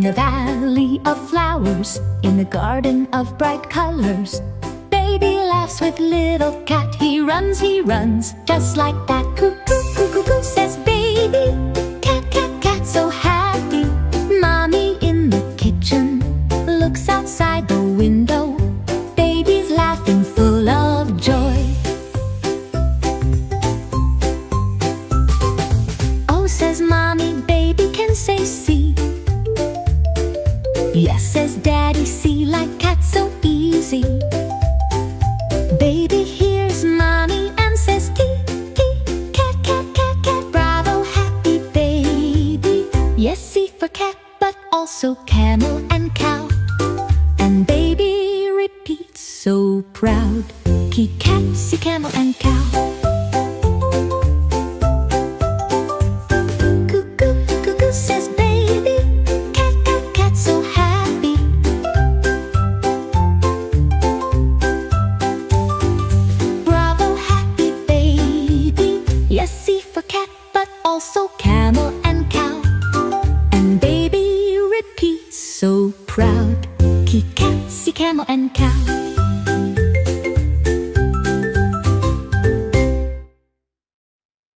In a valley of flowers, in a garden of bright colors, baby laughs with little cat. He runs, just like that. Cuckoo, cuckoo, cuckoo, says baby. Cat, cat, cat, so happy. Mommy in the kitchen looks outside the window. Baby's laughing full of joy. Oh, says mommy, baby can say see. Yes, says daddy, see, like cat, so easy. Baby hears mommy and says tee, tee, cat, cat, cat, cat, bravo, happy baby. Yes, C for cat, but also camel and cow. And baby repeats so proud, key, cat, C, camel and cow. Cuckoo, cuckoo, says baby. Cat, cat, cat, so happy. Bravo, happy baby. Yes, C for cat, but also camel and cow. And baby repeats so proud, key, cat, C, camel and cow.